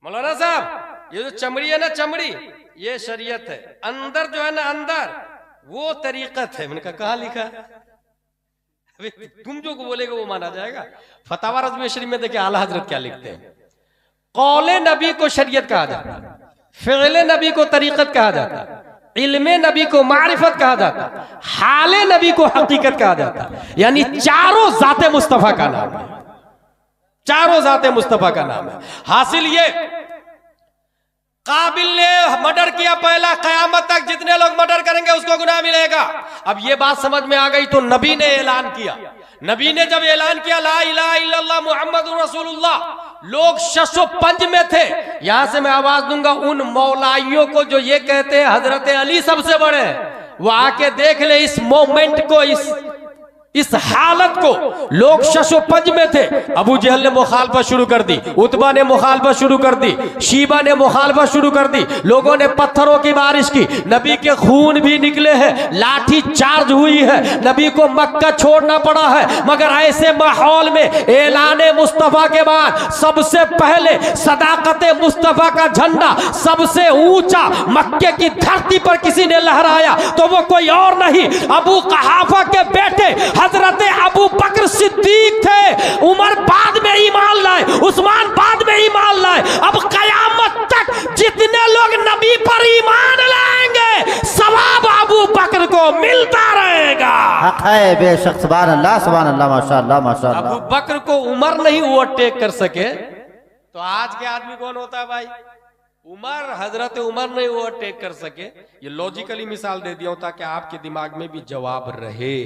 मौलाना साहब ये जो चमड़ी है ना, चमड़ी ये शरीयत है, अंदर जो है ना अंदर वो तरीकत है। मैंने कहा कहाँ लिखा? अभी तुम जो बोलेगा वो माना जाएगा। फतावा रज़्वी शरीफ में देखिए आला हजरत क्या लिखते हैं, कौले नबी को शरीयत कहा जाता है, फ़िअले नबी को तरीकत कहा जाता है, इल्मे नबी को मारिफत कहा जाता है, हाले नबी को हकीकत कहा जाता है। यानी चारों ज़ाते मुस्तफा का नाम है, चारों ज़ाते मुस्तफा का नाम है। हासिल ये काबिल ने मर्डर किया पहला, कयामत तक जितने लोग मर्डर करेंगे उसको गुनाह मिलेगा। अब ये बात समझ में आ गई तो नबी ने ऐलान किया। नबी ने जब ऐलान किया ला इलाहा इल्लल्लाह मुहम्मदुर रसूलुल्लाह, लोग शशो पंज में थे। यहां से मैं आवाज दूंगा उन मौलाइयों को जो ये कहते हैं हजरत अली सबसे बड़े हैं, वो आके देख ले इस मोमेंट को, इस हालत को। लोग शशो पंज में थे। अबू जहल ने मुखालफत शुरू कर दी, उतबा ने मुखालफत शुरू कर दी, शीबा ने मुखालफत शुरू कर दी, लोगों ने पत्थरों की बारिश की, नबी के खून भी निकले हैं, लाठी चार्ज हुई है, नबी को मक्का छोड़ना पड़ा है। मगर ऐसे माहौल में ऐलाने मुस्तफा के बाद सबसे पहले सदाकत मुस्तफा का झंडा सबसे ऊंचा मक्के की धरती पर किसी ने लहराया तो वो कोई और नहीं, अबू कहाफा के बेटे हजरत अबू बकर सिद्दीक थे। उमर बाद में ईमान लाए, उस्मान बाद में ईमान लाए। अब कयामत तक जितने लोग नबी पर ईमान लाएंगे सवाब अबू बकर को मिलता रहेगा। हक है बेशक, सुभान अल्लाह सुभान अल्लाह, माशाअल्लाह माशाअल्लाह। अबू बकर को उमर नहीं ओवरटेक कर सके तो आज के आदमी कौन होता है भाई? उमर, हजरत उमर नहीं ओवरटेक कर सके। ये लॉजिकली मिसाल दे दिया हूं ताकि आपके दिमाग में भी जवाब रहे।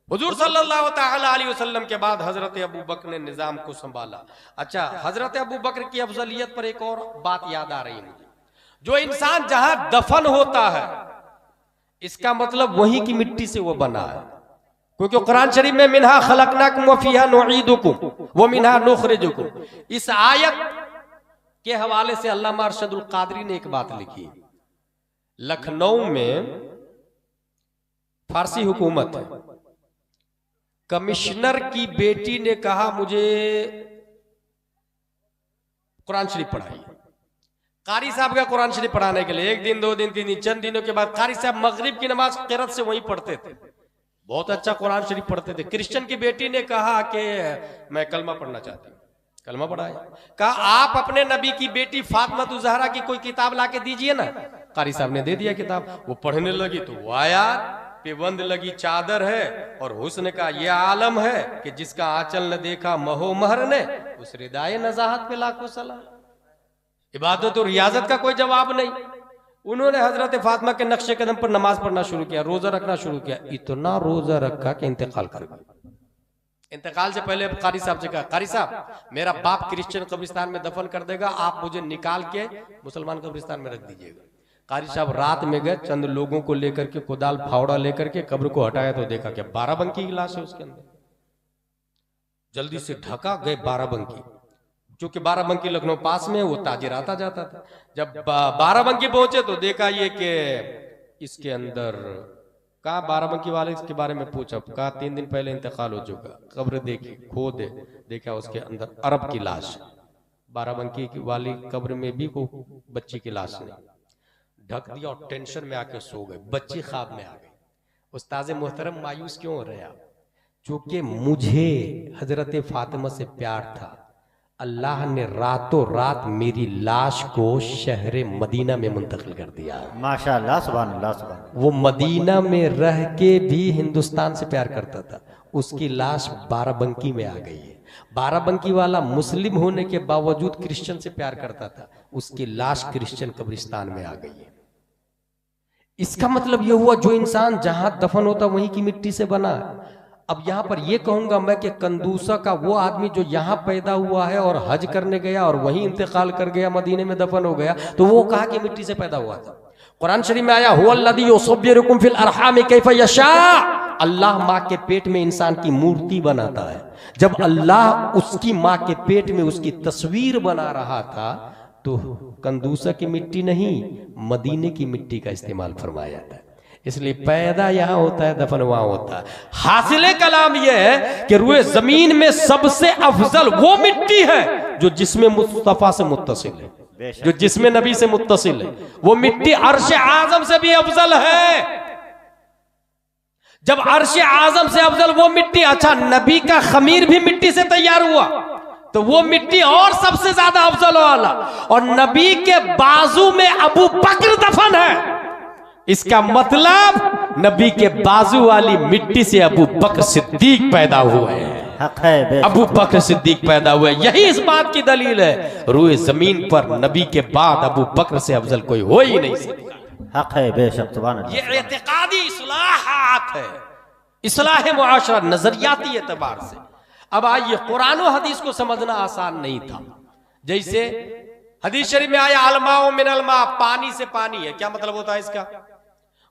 हुजूर सल्लल्लाहु ताला अलैहि वसल्लम के बाद हजरत अबू बकर ने निजाम को संभाला। अच्छा, हजरत अबू बकर की अफजलियत पर एक और बात याद आ रही है मुझे। जो इंसान जहां दफन होता है इसका मतलब वहीं की मिट्टी से वो बना है, क्योंकि कुरान शरीफ में मिन्हा खलकनाकुम व फीहा नुईदुकुम व मिन्हा नुखरिजुकुम, इस आयत के हवाले से अल्लामा अरशदुल कादरी ने एक बात लिखी। लखनऊ में फारसी हुकूमत है, कमिश्नर की बेटी ने कहा मुझे कुरान शरीफ पढ़ाइए। कारी साहब का कुरान शरीफ पढ़ाने के लिए 1 दिन 2 दिन 3 दिन, चंद दिनों के बाद कारी साहब मगरिब की नमाज क़िरात से वहीं पढ़ते थे, बहुत अच्छा कुरान शरीफ पढ़ते थे। क्रिश्चियन की बेटी ने कहा कि मैं कलमा पढ़ना चाहती हूँ, कलमा पढ़ाया। कहा आप अपने नबी की बेटी फातिमा ज़हरा की कोई किताब लाके दीजिए ना। कारी साहब ने दे दिया किताब, वो पढ़ने लगी तो वो आया पेबंद लगी चादर है और हुस्न का ये आलम है कि जिसका आंचल न देखा महो महर ने, उस रिदाए नजाहत पे लाखों सलाम। इबादत और रियाजत का कोई जवाब नहीं। उन्होंने हजरत फातिमा के नक्शे कदम पर नमाज पढ़ना शुरू किया, रोजा रखना शुरू किया। इतना रोजा रखा कि इंतकाल कर गया। इंतकाल से पहले कारी साहब से कहा, कारी साहब मेरा बाप क्रिश्चियन कब्रिस्तान में दफन कर देगा, आप मुझे निकाल के मुसलमान कब्रिस्तान में रख दीजिएगा। कारी साहब रात में गए, चंद लोगों को लेकर के कुदाल फावड़ा लेकर के कब्र को हटाया तो देखा कि 12 बंकी की लाश है उसके अंदर। जल्दी से ढका, गए 12 बंकी, क्योंकि 12 बंकी लखनऊ पास में, वो ताजिर आता जाता था। जब 12 बंकी पहुंचे तो देखा ये कि इसके अंदर कहा 12 बंकी वाले इसके बारे में पूछा, कहा 3 दिन पहले इंतकाल हो चुका। कब्र देखी, खोदे, देखा उसके अंदर अरब की लाश। 12 बंकी वाली कब्र में भी को बच्ची की लाश नहीं, ढक दिया और टेंशन में आके सो गए। बच्ची ख्वाब में आ गई। उस्ताद मोहतरम मायूस क्यों हो रहे हैं आप? चूंकि मुझे हजरत फातिमा से प्यार था, अल्लाह ने रातों रात मेरी लाश को शहर मदीना में मुंतकिल कर दिया। माशाअल्लाह सुभान अल्लाह सुभान। वो मदीना में रह के भी हिंदुस्तान से प्यार करता था। उसकी लाश 12 बंकी में आ गई है। 12 बंकी वाला मुस्लिम होने के बावजूद क्रिश्चियन से प्यार करता था, उसकी लाश क्रिश्चियन कब्रिस्तान में आ गई है। इसका मतलब यह हुआ जो इंसान जहां दफन होता वहीं की मिट्टी से बना है। अब यहां पर यह कहूंगा मैं कि कंदूसा का वो आदमी जो यहां पैदा हुआ है और हज करने गया और वहीं इंतकाल कर गया, मदीने में दफन हो गया, तो वो कहा कि मिट्टी से पैदा हुआ था। कुरान शरीफ में आया हुवल्लज़ी युसव्विरुकुम फिल अरहाम कैफ़ यशा, अल्लाह माँ के पेट में इंसान की मूर्ति बनाता है। जब अल्लाह उसकी माँ के पेट में उसकी तस्वीर बना रहा था तो कंदूसा की मिट्टी नहीं, मदीने की मिट्टी का इस्तेमाल फरमाया था। इसलिए पैदा यहां होता है, दफन वहां होता है। हासिले कलाम यह है कि रुए जमीन में सबसे अफजल वो मिट्टी है जो जिस्म मुस्तफा से मुत्तसिल है, बेशक। जो जिस्म नबी से मुत्तसिल है, वो मिट्टी अर्श आजम से भी अफजल है। जब अर्श आजम से अफजल वो मिट्टी, अच्छा नबी का खमीर भी मिट्टी से तैयार हुआ तो वो मिट्टी और सबसे ज्यादा अफजल वाला, और नबी के बाजू में अबू बकर दफन है। इसका मतलब नबी के बाजू वाली मिट्टी से अबू बकर सिद्दीक पैदा हुए हैं। हक है, बेशक। अबू बकर सिद्दीक पैदा हुए, यही इस बात की दलील है रूए जमीन पर नबी के बाद अबू बकर से अफजल कोई हो ही नहीं सकता। हक है, बेशक। सुभान अल्लाह। ये एतिकादी इस्लाहात है, इस्लाह मुआशरा नजरियाती एतबार से। अब आइए, कुरान और हदीस को समझना आसान नहीं था। जैसे हदीस शरीफ में आया अलमाउ मिनल मा, पानी से पानी है, क्या मतलब होता है इसका?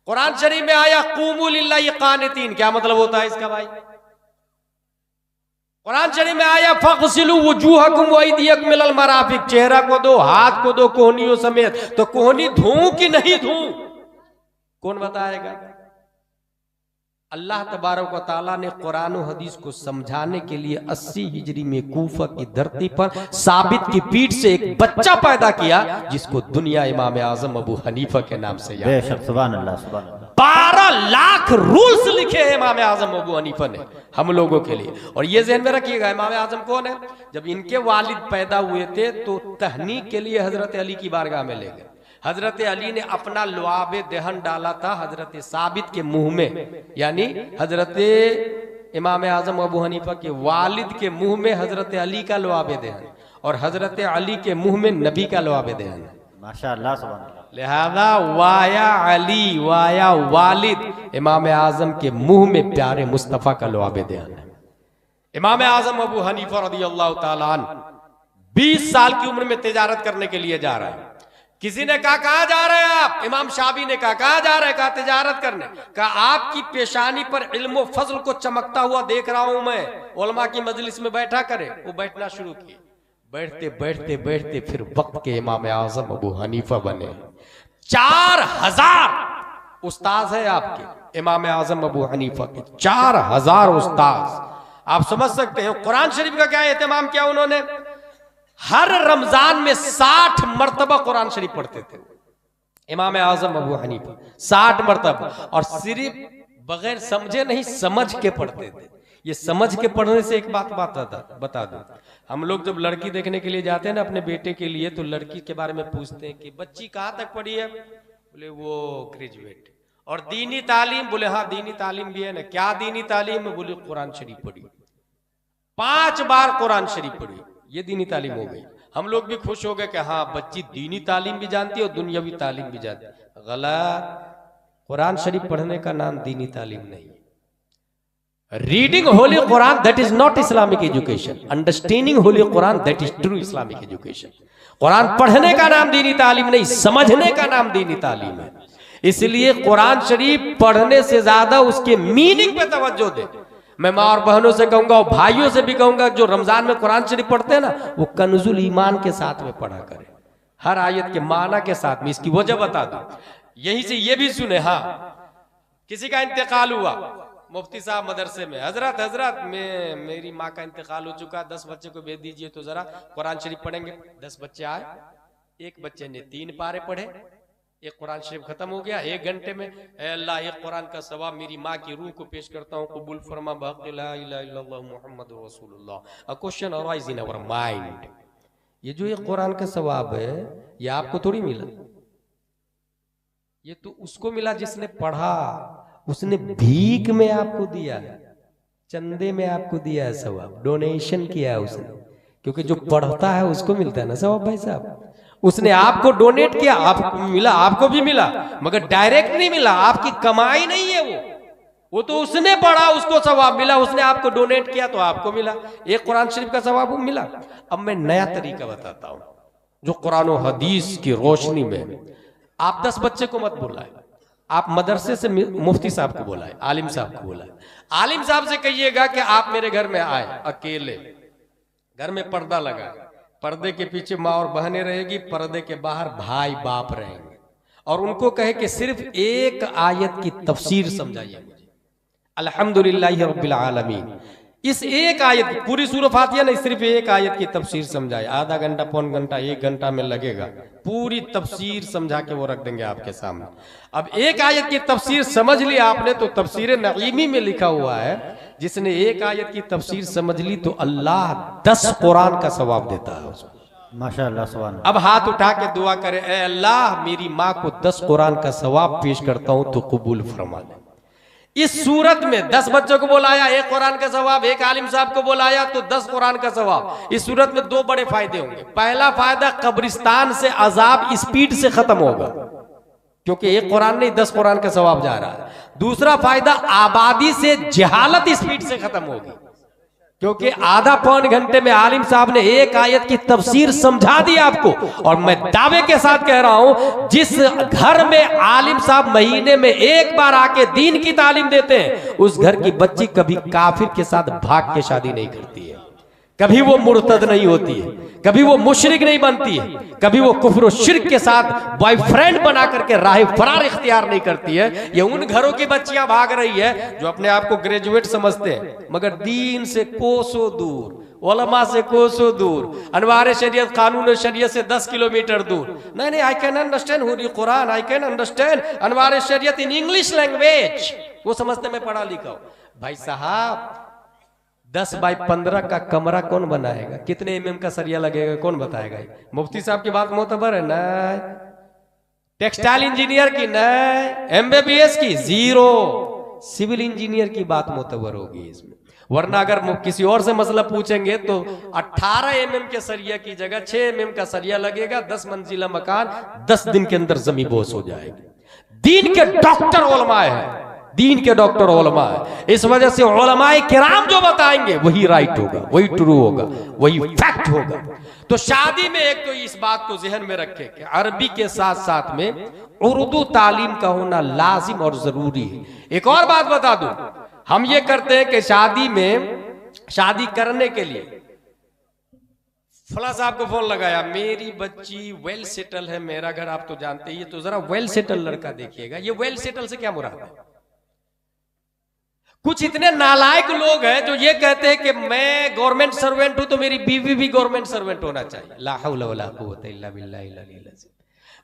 कुरान शरीफ में आया कुमू लिल्लाहि कानितीन, क्या मतलब होता है इसका भाई? कुरान शरीफ में आया फगसिलू वजूहकुम व अयदियकुम मिनल मराफिक, चेहरा को दो, हाथ को दो कोहनियों समेत। तो कोहनी धोऊं कि नहीं धोऊं, कौन बताएगा? अल्लाह तबारक व तआला ने कुरान और हदीस को समझाने के लिए 80 हिजरी में कूफा की धरती पर साबित की पीठ से एक बच्चा पैदा किया जिसको दुनिया इमाम आजम अबू हनीफा के नाम से याद है। बेशक। सुभान अल्लाह, सुभान अल्लाह। 12 लाख रूल्स लिखे हैं इमाम आजम अबू हनीफा ने हम लोगों के लिए। और ये ज़हन में रखिएगा, इमाम आजम कौन है? जब इनके वालिद पैदा हुए थे तो तहनीक के लिए हजरत अली की बारगाह में ले गए। हजरत अली ने अपना लुआब दहन डाला था हजरत साबित के मुंह में, यानी हजरत इमाम आजम अबू हनीफा के वालिद के मुंह में हजरत अली का लुआब दहन, और हजरत अली के मुंह में नबी का लुआब दहन। माशाअल्लाह, सुभान अल्लाह। लिहाजा वाया अली वाया वालिद, इमाम आजम के मुंह में प्यारे मुस्तफा का लुआब दहन है। इमाम आजम अबू हनीफा रदियल्लाहु ताला अन्हु 20 साल की उम्र में तिजारत करने के लिए जा रहे हैं। किसी ने कहा कहां जा रहे हैं आप? इमाम शाबी ने कहा कहां जा रहे हैं? कहा तिजारत करने। कहा आपकी पेशानी पर इल्म फजल को चमकता हुआ देख रहा हूं मैं, उलमा की मजलिस में बैठा करे। वो बैठना शुरू किए, बैठते बैठते बैठते फिर वक्त के इमाम आजम अबू हनीफा बने। 4000 उस्ताद है आपके इमाम आजम अबू हनीफा के, 4000 उस्ताद। आप समझ सकते हैं कुरान शरीफ का क्या एहतमाम किया उन्होंने। हर रमजान में 60 मरतबा कुरान शरीफ पढ़ते थे इमाम आजम अबू हनीफा, 60 मरतबा। और सिर्फ बगैर समझे नहीं, समझ के पढ़ते थे। ये समझ के पढ़ने से एक बात बता दो, हम लोग जब लड़की देखने के लिए जाते हैं ना अपने बेटे के लिए, तो लड़की के बारे में पूछते हैं कि बच्ची कहाँ तक पढ़ी है? बोले वो ग्रेजुएट। और दीनी तालीम? बोले हाँ दीनी तालीम भी है ना। क्या दीनी तालीम? बोले कुरान शरीफ पढ़ी, 5 बार कुरान शरीफ पढ़ी, ये दीनी तालीम हो गई। हम लोग भी खुश हो गए कि हाँ बच्ची दीनी तालीम भी जानती है और दुनियावी तालीम भी जानती है। गलत, कुरान शरीफ पढ़ने का नाम दीनी तालीम नहीं है। Reading Holi Quran that is not Islamic education, understanding Holi Quran that is true Islamic education. Quran पढ़ने का नाम दीनी तालीम नहीं, समझने का नाम दीनी तालीम है। इसलिए कुरान शरीफ पढ़ने से ज्यादा उसके मीनिंग पे तवज्जो दे। मैं माँ और बहनों से कहूंगा और भाइयों से भी कहूंगा, जो रमजान में कुरान शरीफ पढ़ते हैं ना, वो कन्जुल ईमान के साथ में पढ़ा करें, हर आयत के माना के साथ में। इसकी वजह बता दूं, यहीं से ये भी सुने। हाँ, किसी का इंतकाल हुआ मुफ्ती साहब मदरसे में, हजरत मेरी माँ का इंतकाल हो चुका, 10 बच्चे को भेज दीजिए तो जरा कुरान शरीफ पढ़ेंगे। 10 बच्चे आए, एक बच्चे ने 3 पारे पढ़े, एक कुरान शरीफ खत्म हो गया 1 घंटे में। अल्लाह एक कुरान का सवाब मेरी माँ की रूह को पेश करता हूँ, कबूल फरमा बहक़ ला इलाहा इल्लल्लाह मुहम्मदुर रसूलुल्लाह। A question arise in our mind, ये जो ये कुरान का सवाब है ये आपको थोड़ी मिला, ये तो उसको मिला जिसने पढ़ा, उसने भीख में आपको दिया है, चंदे में आपको दिया है सवाब, डोनेशन किया है उसने। क्योंकि जो पढ़ता है उसको मिलता है ना सवाब भाई साहब। उसने आपको डोनेट किया, आपको मिला, आपको भी मिला, मगर डायरेक्ट नहीं मिला, आपकी कमाई नहीं है वो तो उसने पढ़ा उसको सवाब मिला, उसने आपको डोनेट किया तो आपको मिला, एक कुरान शरीफ का सवाब मिला। अब मैं नया तरीका बताता हूं जो कुरान और हदीस की रोशनी में। आप 10 बच्चे को मत बुलाए, आप मदरसे से मुफ्ती साहब को बुलाए, आलिम साहब को बुलाए। आलिम साहब से कहिएगा कि आप मेरे घर में आए, अकेले, घर में पर्दा लगा, पर्दे के पीछे माँ और बहनें रहेगी, पर्दे के बाहर भाई बाप रहेंगे, और उनको कहे कि सिर्फ एक आयत की तफसीर समझाइए मुझे, अल्हम्दुलिल्लाहि रब्बिल आलमीन। इस एक आयत, पूरी सूरह फातिहा नहीं, सिर्फ एक आयत की तफसीर समझाए, आधा घंटा, पौन घंटा, 1 घंटा में लगेगा, पूरी तफसीर समझा के वो रख देंगे आपके सामने। अब एक आयत की तफसीर समझ ली आपने तो तफसीर नईमी में लिखा हुआ है, जिसने एक आयत की तफसीर समझ ली तो अल्लाह 10 कुरान का सवाब देता है उसको। माशाअल्लाह सुभान अल्लाह। अब हाथ उठा के दुआ करे, ए अल्लाह मेरी माँ को 10 कुरान का सवाब पेश करता हूं तो कबूल फरमा ले। इस सूरत में 10 बच्चों को बुलाया, 1 कुरान का सवाब, 1 आलिम साहब को बुलाया तो 10 कुरान का सवाब। इस सूरत में 2 बड़े फायदे होंगे। पहला फायदा, कब्रिस्तान से अजाब स्पीड से खत्म होगा, क्योंकि 1 कुरान नहीं 10 कुरान का सवाब जा रहा है। दूसरा फायदा, आबादी से जहालत स्पीड से खत्म होगी, क्योंकि आधा पौन घंटे में आलिम साहब ने एक आयत की तफसीर समझा दी आपको। और मैं दावे के साथ कह रहा हूं, जिस घर में आलिम साहब महीने में 1 बार आके दीन की तालीम देते हैं, उस घर की बच्ची कभी काफिर के साथ भाग के शादी नहीं करती है, कभी वो मुर्तद नहीं होती है, कभी वो मुशरिक नहीं बनती है, कभी वो कुफ्र और शिर्क के साथ बॉयफ्रेंड बना करके राह फरार इख्तियार नहीं करती है। ये उन घरों की बच्चियां भाग रही है जो अपने आप को ग्रेजुएट समझते हैं, मगर दीन से कोसों दूर, उलमा से कोसों दूर, अनवार शरीयत, कानून शरीयत से 10 किलोमीटर दूर। नहीं, आई कैन अंडरस्टैंड हुरी कुरान, आई कैन अंडरस्टैंड अनवार शरीयत इन इंग्लिश लैंग्वेज, वो समझते मैं पढ़ा लिखा हूं। भाई साहब, 10 बाई 15 का कमरा कौन बनाएगा? कितने mm का सरिया लगेगा कौन बताएगा? मुफ्ती साहब की बात मोतबर है? नहीं। टेक्सटाइल इंजीनियर की नहीं, MBBS की 0, सिविल इंजीनियर की बात मोतबर होगी इसमें। वरना अगर किसी और से मसला पूछेंगे तो 18 mm के सरिया की जगह 6 mm का सरिया लगेगा, 10 मंजिला मकान 10 दिन के अंदर जमी बोस हो जाएगी। दीन के डॉक्टर उलमा है, दीन के डॉक्टर उलमा है। इस वजह से उलमाए किराम जो बताएंगे वही राइट होगा, वही ट्रू होगा, वही फैक्ट होगा। तो शादी में एक तो इस बात को जहन में रखें कि अरबी के साथ साथ में उर्दू तालीम का होना लाजिम और जरूरी है। एक और बात बता दूं, हम ये करते हैं कि शादी में, शादी करने के लिए फला साहब को फोन लगाया, मेरी बच्ची वेल सेटल है, मेरा घर आप तो जानते ही, तो जरा वेल सेटल लड़का देखिएगा। ये वेल सेटल से क्या मुराद है? कुछ इतने नालायक लोग हैं जो ये कहते हैं कि मैं गवर्नमेंट सर्वेंट हूं तो मेरी बीवी भी गवर्नमेंट सर्वेंट होना चाहिए। ला हौला वला कुव्वता इल्ला बिल्लाहिल अलील अज़ीम।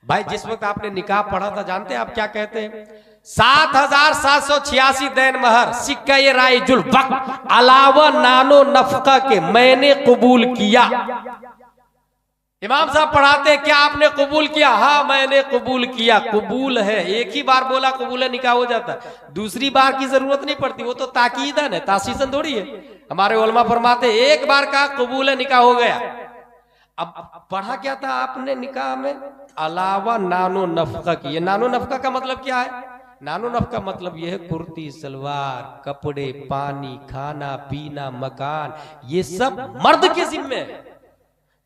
भाई, जिस वक्त आपने निकाह पढ़ा था, जानते हैं आप क्या कहते हैं? 7,786 दैन महर, सिक्का ये राइजुल वक्त, अलावा नानो नफका के मैंने कबूल किया। इमाम साहब पढ़ाते हैं, क्या आपने कबूल किया? हाँ मैंने कबूल किया। कबूल है, एक ही बार बोला कबूल है, निकाह हो जाता है, दूसरी बार की जरूरत नहीं पड़ती। वो तो ताकीदन है, तासीसन थोड़ी है। हमारे उलमा फरमाते एक बार कहा कबूल है, निकाह हो गया। अब पढ़ा क्या था आपने निकाह में? अलावा नानो नफका की। ये नानो नफका का मतलब क्या है? नानो नफका मतलब यह है कुर्ती सलवार, कपड़े, पानी, खाना पीना, मकान, ये सब मर्द के जिम्मे है।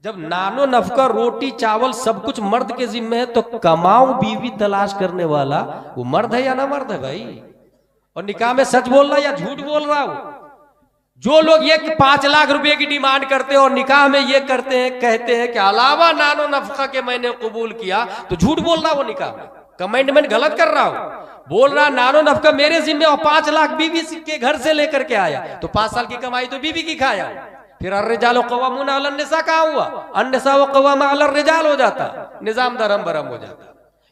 जब नानो नफका, रोटी चावल सब कुछ मर्द के जिम्मे है, तो कमाऊ बीवी तलाश करने वाला वो मर्द है या ना मर्द है भाई? और निकाह में सच बोल रहा या झूठ बोल रहा हूं? जो लोग ये 5 लाख रुपए की डिमांड करते हैं और निकाह में ये करते हैं, कहते हैं कि अलावा नानो नफका के मैंने कबूल किया, तो झूठ बोल रहा वो निकाह में, कमेंटमेंट गलत कर रहा हूं। बोल रहा नानो नफका मेरे जिम्मे और 5 लाख बीवी के घर से लेकर के आया, तो 5 साल की कमाई तो बीवी की खाया। फिर अर्रिजालु क़व्वामूना अलन निसा कहां हुआ? अन्निसा व क़व्वामा अलन रिजाल हो जाता, निजाम दरम बरम हो जाता।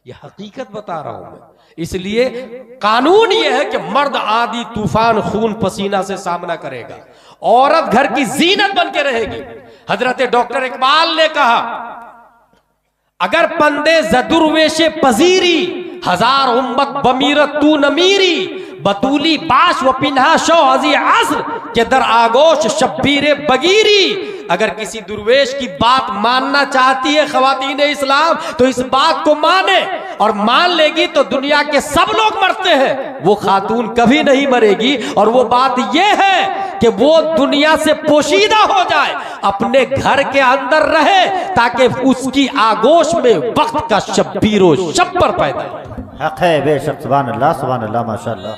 ये हकीकत बता रहा हूं मैं। इसलिए कानून ये है कि मर्द आंधी तूफान खून पसीना से सामना करेगा, औरत घर की जीनत बन के रहेगी। हजरत डॉक्टर इकबाल ने कहा, अगर पंदे जदुर्वेशे पजीरी, हजार उम्मत बमीरत तू नमीरी, बतूली बाश व पिन्हा शो अजी असर के दर आगोश शब्बीर बगीरी। अगर किसी दुर्वेश की बात मानना चाहती है ख्वातीन इस्लाम, तो इस बात को माने, और मान लेगी तो दुनिया के सब लोग मरते हैं, वो खातून कभी नहीं मरेगी। और वो बात यह है कि वो दुनिया से पोशीदा हो जाए, अपने घर के अंदर रहे, ताकि उसकी आगोश में वक्त का शब्बीरो शब्बर पैदा हो। हक है बेशक। सुभान अल्लाह माशाअल्लाह।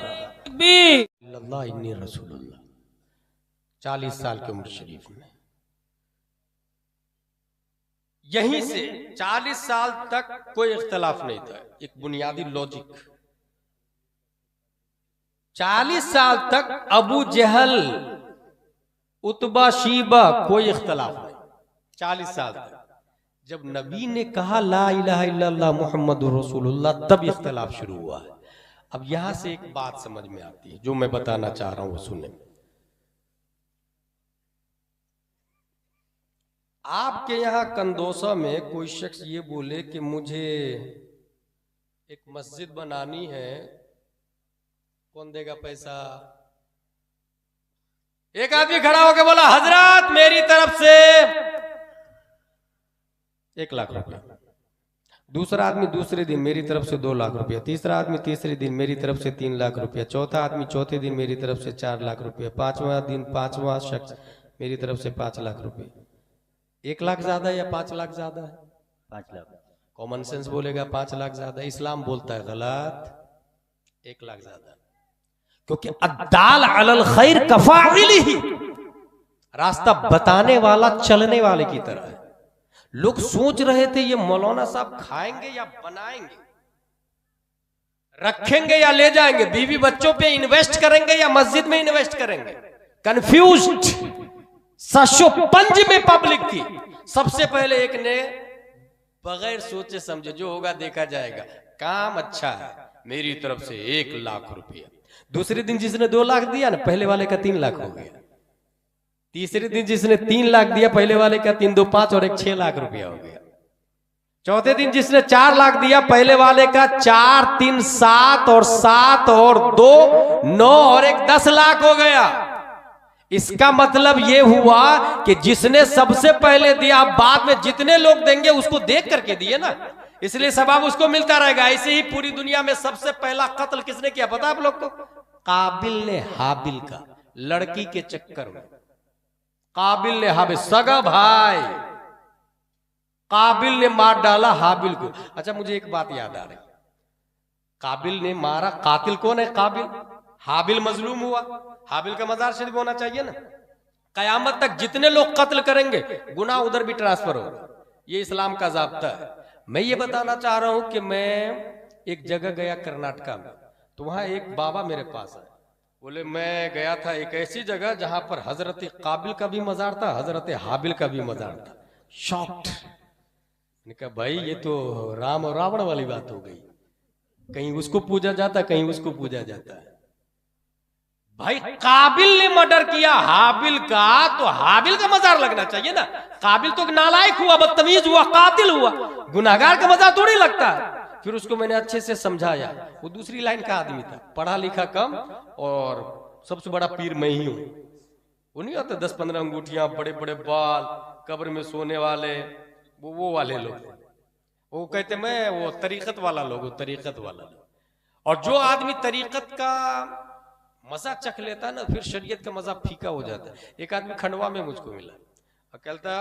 40 साल की उम्र शरीफ में, यहीं से 40 साल तक कोई इख्तलाफ नहीं था। एक बुनियादी लॉजिक, 40 साल तक अबू जहल उतबा शीबा कोई इख्तलाफ नहीं, 40 साल तक। जब नबी ने कहा ला इलाहा इल्लल्लाह मुहम्मदुर रसूलुल्लाह, तब इख्तलाफ शुरू हुआ है। अब यहां से एक बात समझ में आती है जो मैं बताना चाह रहा हूं, वो सुने। आपके यहां कंदोसा में कोई शख्स ये बोले कि मुझे एक मस्जिद बनानी है, कौन देगा पैसा? एक आदमी खड़ा होकर बोला हजरत मेरी तरफ से 1 लाख रुपया। दूसरा आदमी दूसरे दिन मेरी तरफ से 2 लाख रुपया। तीसरा आदमी तीसरे दिन मेरी तरफ से 3 लाख रुपया। चौथा आदमी चौथे दिन मेरी तरफ से 4 लाख रुपया। पांचवा शख्स मेरी तरफ से 5 लाख रुपया। 1 लाख ज्यादा है या 5 लाख ज्यादा है? 5 लाख। कॉमन सेंस बोलेगा 5 लाख ज्यादा, इस्लाम बोलता है गलत, 1 लाख ज्यादा। क्योंकि अद्दाल अलल खैर कफाइलिही, रास्ता बताने वाला चलने वाले की तरह है। लोग सोच रहे थे ये मौलाना साहब खाएंगे या बनाएंगे, रखेंगे या ले जाएंगे, बीवी बच्चों पे इन्वेस्ट करेंगे या मस्जिद में इन्वेस्ट करेंगे। कंफ्यूज्ड पंज में पब्लिक थी। सबसे पहले एक ने बगैर सोचे समझे जो होगा देखा जाएगा, काम अच्छा है, मेरी तरफ से 1 लाख रुपया। दूसरे दिन जिसने 2 लाख दिया ना, पहले वाले का 3 लाख हो गया। तीसरे दिन जिसने 3 लाख दिया, पहले वाले का 3 2 5 और 1 6 लाख रुपया हो गया। चौथे दिन जिसने 4 लाख दिया, पहले वाले का 4 3 7 और 7 और 2 9 और 1 10 लाख हो गया। इसका मतलब यह हुआ कि जिसने सबसे पहले दिया, बाद में जितने लोग देंगे उसको देख करके दिए ना, इसलिए सवाब उसको मिलता रहेगा। ऐसे ही पूरी दुनिया में सबसे पहला कत्ल किसने किया पता आप लोग को? काबिल ने हाबिल का, लड़की के चक्कर में। काबिल ने हाबिल, सगा भाई, काबिल ने मार डाला हाबिल को। अच्छा मुझे एक बात याद आ रही, काबिल ने मारा, कातिल कौन है? काबिल। हाबिल मजलूम हुआ, हाबिल का मजार शरीफ होना चाहिए ना। कयामत तक जितने लोग कत्ल करेंगे गुनाह उधर भी ट्रांसफर होगा, ये इस्लाम का ज़ाब्ता है। मैं ये बताना चाह रहा हूं कि मैं एक जगह गया कर्नाटका में, तो वहां एक बाबा मेरे पास आए, बोले मैं गया था एक ऐसी जगह जहां पर हजरत काबिल का भी मजार था, हजरत हाबिल का भी मजार था। शॉक्ड। मैंने कहा भाई ये तो राम और रावण वाली बात हो गई, कहीं उसको पूजा जाता कहीं उसको पूजा जाता है। भाई काबिल ने मर्डर किया हाबिल का, तो हाबिल का मजार लगना चाहिए ना। काबिल तो नालायक हुआ, बदतमीज हुआ, कातिल हुआ, गुनाहगार का मजार थोड़ी लगता है। फिर उसको मैंने अच्छे से समझाया, वो दूसरी लाइन का आदमी था, पढ़ा लिखा कम, और सबसे बड़ा पीर मैं ही हूं। वो नहीं होते 10-15 अंगूठियां, बड़े बड़े बाल, कब्र में सोने वाले, वो वाले लोग। वो कहते मैं वो तरीकत वाला लोग, तरीकत वाला लोग। और जो आदमी तरीकत का मजा चख लेता है ना, फिर शरीयत का मजा फीका हो जाता है। एक आदमी खंडवा में मुझको मिला, कहता